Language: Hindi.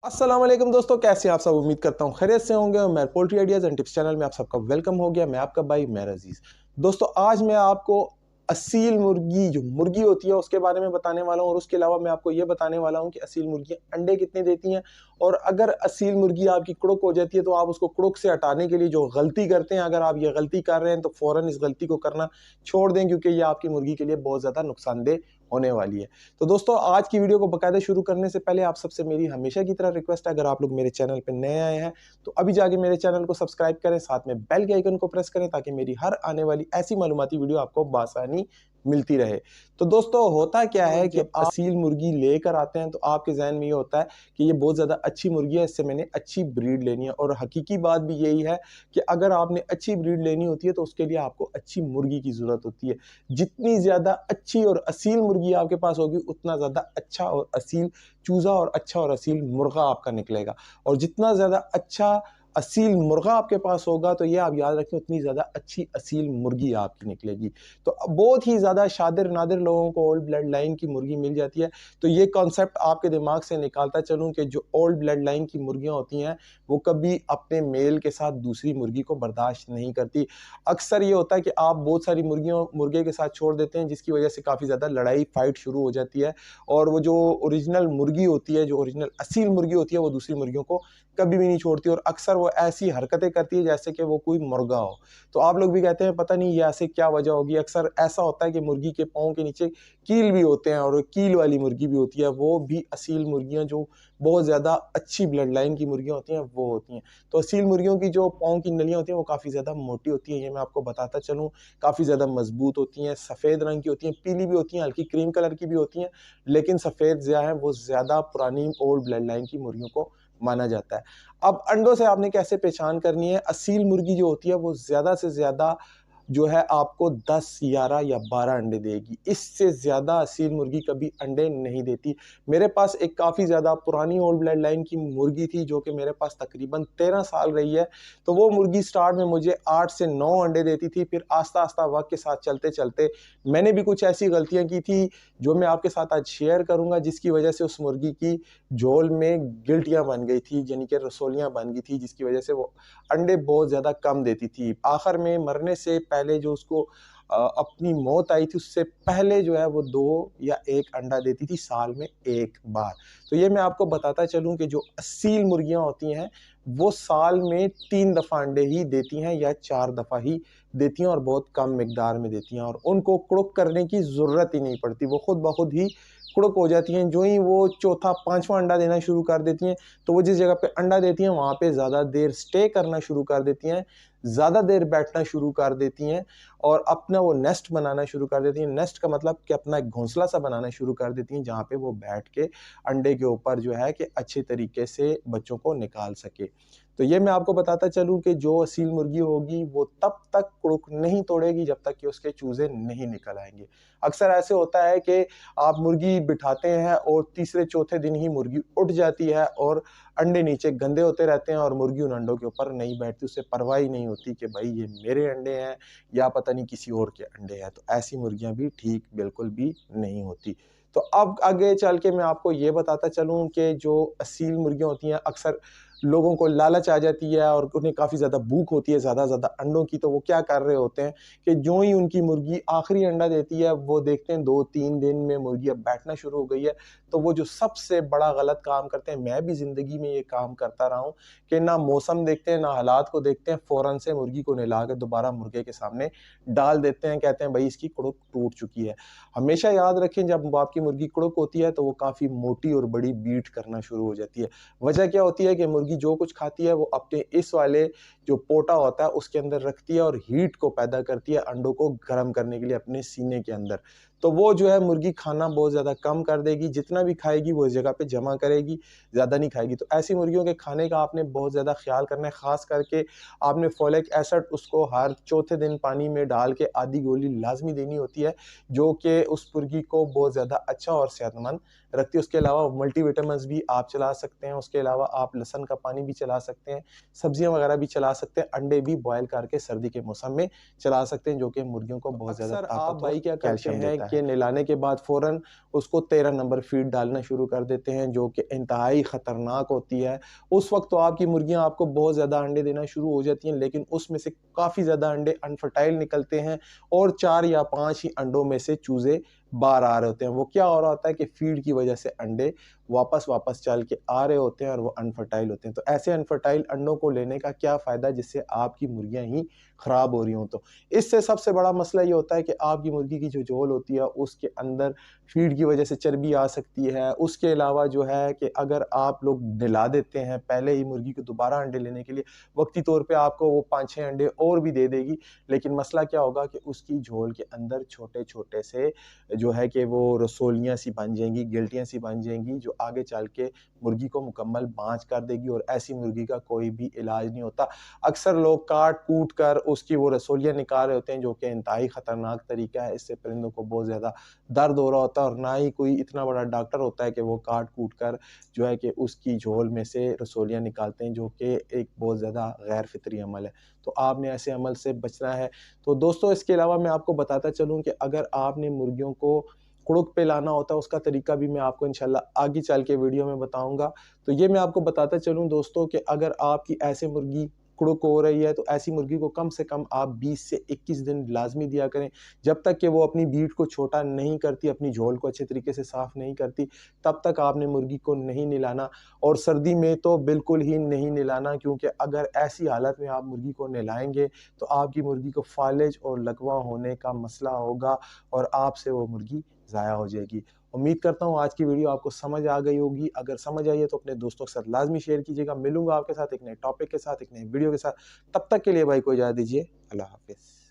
अस्सलाम वालेकुम दोस्तों, कैसे हैं आप सब। उम्मीद करता हूँ खैरियत से होंगे। और मैं poultry ideas and tips channel में आप सबका वेलकम हो गया। मैं आपका भाई मैं अजीज़। दोस्तों आज मैं आपको असील मुर्गी जो मुर्गी होती है उसके बारे में बताने वाला हूँ, और उसके अलावा मैं आपको ये बताने वाला हूँ कि असील मुर्गियाँ अंडे कितने देती हैं। और अगर असील मुर्गी आपकी कुड़ुक हो जाती है तो आप उसको कुड़ुक से हटाने के लिए जो गलती करते हैं, अगर आप ये गलती कर रहे हैं तो फ़ौरन इस गलती को करना छोड़ दें, क्योंकि ये आपकी मुर्गी के लिए बहुत ज़्यादा नुकसानदेह होने वाली है। तो दोस्तों आज की वीडियो को बाकायदा शुरू करने से पहले आप सबसे मेरी हमेशा की तरह रिक्वेस्ट है, अगर आप लोग मेरे चैनल पे नए आए हैं तो अभी जाके मेरे चैनल को सब्सक्राइब करें, साथ में बेल के आइकन को प्रेस करें ताकि मेरी हर आने वाली ऐसी मालूमाती वीडियो आपको बासानी मिलती रहे। तो दोस्तों होता क्या है कि जब असील मुर्गी लेकर आते हैं तो आपके जहन में ये होता है कि ये बहुत ज़्यादा अच्छी मुर्गी है, इससे मैंने अच्छी ब्रीड लेनी है। और हकीकी बात भी यही है कि अगर आपने अच्छी ब्रीड लेनी होती है तो उसके लिए आपको अच्छी मुर्गी की ज़रूरत होती है। जितनी ज़्यादा अच्छी और असील मुर्गी आपके पास होगी उतना ज़्यादा अच्छा और असील चूज़ा और अच्छा और असील मुर्गा आपका निकलेगा। और जितना ज़्यादा अच्छा असील मुर्गा आपके पास होगा तो ये आप याद रखें उतनी ज़्यादा अच्छी असील मुर्गी आपकी निकलेगी। तो बहुत ही ज़्यादा शादिर नादिर लोगों को ओल्ड ब्लड लाइन की मुर्गी मिल जाती है। तो ये कॉन्सेप्ट आपके दिमाग से निकालता चलूँ कि जो ओल्ड ब्लड लाइन की मुर्गियाँ होती हैं वो कभी अपने मेल के साथ दूसरी मुर्गी को बर्दाश्त नहीं करती। अक्सर ये होता है कि आप बहुत सारी मुर्गियों मुर्गे के साथ छोड़ देते हैं, जिसकी वजह से काफ़ी ज़्यादा लड़ाई फाइट शुरू हो जाती है। और वो जो ओरिजिनल मुर्गी होती है, जो ओरिजिनल असील मुर्गी होती है, वो दूसरी मुर्गियों को कभी भी नहीं छोड़ती। और अक्सर वो ऐसी हरकतें करती है जैसे कि वो कोई मुर्गा हो। तो आप लोग भी कहते हैं पता नहीं ये ऐसे क्या वजह होगी। अक्सर ऐसा होता है कि मुर्गी के पाँव के नीचे कील भी होते हैं, और कील वाली मुर्गी भी होती है, वो भी असील मुर्गियाँ जो बहुत ज़्यादा अच्छी ब्लड लाइन की मुर्गियाँ होती हैं वो होती हैं। तो असील मुर्गियों की जो पाँव की नलियाँ होती हैं वो काफ़ी ज़्यादा मोटी होती हैं, ये मैं आपको बताता चलूँ। काफ़ी ज़्यादा मज़बूत होती हैं, सफ़ेद रंग की होती हैं, पीली भी होती हैं, हल्की क्रीम कलर की भी होती हैं, लेकिन सफ़ेद जो है वो ज़्यादा पुरानी ओल्ड ब्लड लाइन की मुर्गियों को माना जाता है। अब अंडों से आपने कैसे पहचान करनी है, असील मुर्गी जो होती है वो ज़्यादा से ज़्यादा जो है आपको 10, 11 या 12 अंडे देगी। इससे ज़्यादा असील मुर्गी कभी अंडे नहीं देती। मेरे पास एक काफ़ी ज़्यादा पुरानी ओल्ड ब्लड लाइन की मुर्गी थी जो कि मेरे पास तकरीबन 13 साल रही है। तो वो मुर्गी स्टार्ट में मुझे 8 से 9 अंडे देती थी, फिर आस्ता-आस्ता वक़्त के साथ चलते-चलते मैंने भी कुछ ऐसी गलतियाँ की थी जो मैं आपके साथ आज शेयर करूँगा, जिसकी वजह से उस मुर्गी की झोल में गिल्टियाँ बन गई थी, यानी कि रसोलियाँ बन गई थी, जिसकी वजह से वो अंडे बहुत ज़्यादा कम देती थी। आखिर में मरने से पहले जो उसको अपनी मौत आई थी उससे पहले जो है वो 2 या 1 अंडा देती थी साल में 1 बार। तो ये मैं आपको बताता चलूँ कि जो असील मुर्गियाँ होती हैं वो साल में 3 दफ़ा अंडे ही देती हैं या 4 दफ़ा ही देती हैं, और बहुत कम मिकदार में देती हैं, और उनको कुड़ुक करने की ज़रूरत ही नहीं पड़ती। वो खुद ब खुद ही कुड़ुक हो जाती हैं। जो ही वो चौथा, 5वाँ अंडा देना शुरू कर देती हैं तो वो जिस जगह पे अंडा देती हैं वहाँ पे ज़्यादा देर स्टे करना शुरू कर देती हैं, ज़्यादा देर बैठना शुरू कर देती हैं, और अपना वो नेस्ट बनाना शुरू कर देती हैं। नेस्ट का मतलब कि अपना एक घोंसला सा बनाना शुरू कर देती हैं, जहाँ पे वो बैठ के अंडे के ऊपर जो है कि अच्छे तरीके से बच्चों को निकाल सके। तो ये मैं आपको बताता चलूँ कि जो असील मुर्गी होगी वो तब तक कुड़ुक नहीं तोड़ेगी जब तक कि उसके चूज़े नहीं निकल आएँगे। अक्सर ऐसे होता है कि आप मुर्गी बिठाते हैं और तीसरे-चौथे दिन ही मुर्गी उठ जाती है, और अंडे नीचे गंदे होते रहते हैं और मुर्गी उन अंडों के ऊपर नहीं बैठती। उसे परवाह ही नहीं होती कि भाई ये मेरे अंडे हैं या पता नहीं किसी और के अंडे हैं। तो ऐसी मुर्गियाँ भी ठीक बिल्कुल भी नहीं होती। तो अब आगे चल के मैं आपको ये बताता चलूँ कि जो असील मुर्गियाँ होती हैं अक्सर लोगों को लालच आ जाती है और उन्हें काफ़ी ज़्यादा भूख होती है ज़्यादा अंडों की। तो वो क्या कर रहे होते हैं कि जो ही उनकी मुर्गी आखिरी अंडा देती है वो देखते हैं 2-3 दिन में मुर्गी अब बैठना शुरू हो गई है। तो वो जो सबसे बड़ा गलत काम करते हैं, मैं भी ज़िंदगी में ये काम करता रहा हूँ कि ना मौसम देखते हैं, ना हालात को देखते हैं, फ़ौरन से मुर्गी को नहला के दोबारा मुर्गे के सामने डाल देते हैं। कहते हैं भई इसकी कुड़ुक टूट चुकी है। हमेशा याद रखें जब आपकी मुर्गी कुड़ुक होती है तो वो काफ़ी मोटी और बड़ी बीट करना शुरू हो जाती है। वजह क्या होती है कि मुर्गी जो कुछ खाती है वो अपने इस वाले जो पोटा होता है उसके अंदर रखती है और हीट को पैदा करती है अंडों को गर्म करने के लिए अपने सीने के अंदर। तो वो जो है मुर्गी खाना बहुत ज़्यादा कम कर देगी, जितना भी खाएगी वो इस जगह पे जमा करेगी, ज़्यादा नहीं खाएगी। तो ऐसी मुर्गियों के खाने का आपने बहुत ज़्यादा ख़्याल करना है, ख़ास करके आपने फोलिक एसिड उसको हर चौथे दिन पानी में डाल के आधी गोली लाज़मी देनी होती है, जो कि उस मुर्गी को बहुत ज़्यादा अच्छा और सेहतमंद रखती है। उसके अलावा मल्टीविटामिन्स भी आप चला सकते हैं, उसके अलावा आप लहसुन का पानी भी चला सकते हैं, सब्जियाँ वगैरह भी चला सकते हैं, अंडे भी बॉयल करके सर्दी के मौसम में चला सकते हैं, जो कि मुर्गियों को बहुत ज़्यादा ताकत और कैल्शियम देता है। के नहलाने के बाद फ़ौरन उसको 13 नंबर फीड डालना शुरू कर देते हैं, जो कि इंतहाई ख़तरनाक होती है। उस वक्त तो आपकी मुर्गियां आपको बहुत ज़्यादा अंडे देना शुरू हो जाती हैं, लेकिन उसमें से काफ़ी ज़्यादा अंडे अनफर्टाइल निकलते हैं और 4 या 5 ही अंडों में से चूज़े बाहर आ रहे होते हैं। वो क्या हो रहा होता है कि फीड की वजह से अंडे वापस चल के आ रहे होते हैं और वो अनफर्टाइल होते हैं। तो ऐसे अनफर्टाइल अंडों को लेने का क्या फ़ायदा, जिससे आपकी मुर्गियां ही ख़राब हो रही हों। तो इससे सबसे बड़ा मसला ये होता है कि आपकी मुर्गी की जो झोल होती है उसके अंदर फीड की वजह से चर्बी आ सकती है। उसके अलावा जो है कि अगर आप लोग नहला देते हैं पहले ही मुर्गी को दोबारा अंडे लेने के लिए, वक्ती तौर पे आपको वो 5-6 अंडे और भी दे देगी, लेकिन मसला क्या होगा कि उसकी झोल के अंदर छोटे-छोटे से जो है कि वो रसोलियाँ सी बन जाएँगी, गिल्टियाँ सी बन जाएँगी, जो आगे चल के मुर्गी को मुकम्मल बाँझ कर देगी और ऐसी मुर्गी का कोई भी इलाज नहीं होता। अक्सर लोग काट-कूट कर उसकी वो रसोलियाँ निकाल रहे होते हैं, जो कि इंतहाई ख़तरनाक तरीका है। इससे परिंदों को बहुत ज़्यादा दर्द हो रहा होता है और ना ही कोई इतना बड़ा डॉक्टर होता है कि वो काट-कूट कर जो है कि उसकी झोल में से रसोलियाँ निकालते हैं, जो कि एक बहुत ज़्यादा गैर फितरी अमल है। तो आपने ऐसे अमल से बचना है। तो दोस्तों, इसके अलावा मैं आपको बताता चलूँ कि अगर आपने मुर्गियों को कुड़ुक पे लाना होता है, उसका तरीका भी मैं आपको इंशाल्लाह आगे चल के वीडियो में बताऊँगा। तो ये मैं आपको बताता चलूँ दोस्तों कि अगर आपकी ऐसे मुर्गी कुड़ुक हो रही है, तो ऐसी मुर्गी को कम से कम आप 20 से 21 दिन लाज़मी दिया करें। जब तक कि वो अपनी बीट को छोटा नहीं करती, अपनी झोल को अच्छे तरीके से साफ़ नहीं करती, तब तक आपने मुर्गी को नहीं नहलाना। और सर्दी में तो बिल्कुल ही नहीं नहलाना, क्योंकि अगर ऐसी हालत में आप मुर्गी को नहलाएँगे, तो आपकी मुर्गी को फालिज और लकवा होने का मसला होगा और आपसे वो मुर्गी ज़ाया हो जाएगी। उम्मीद करता हूँ आज की वीडियो आपको समझ आ गई होगी। अगर समझ आई है तो अपने दोस्तों के साथ लाज़मी शेयर कीजिएगा। मिलूँगा आपके साथ एक नए टॉपिक के साथ, एक नए वीडियो के साथ। तब तक के लिए भाई को इजाज़त दीजिए। अल्लाह हाफ़िज़।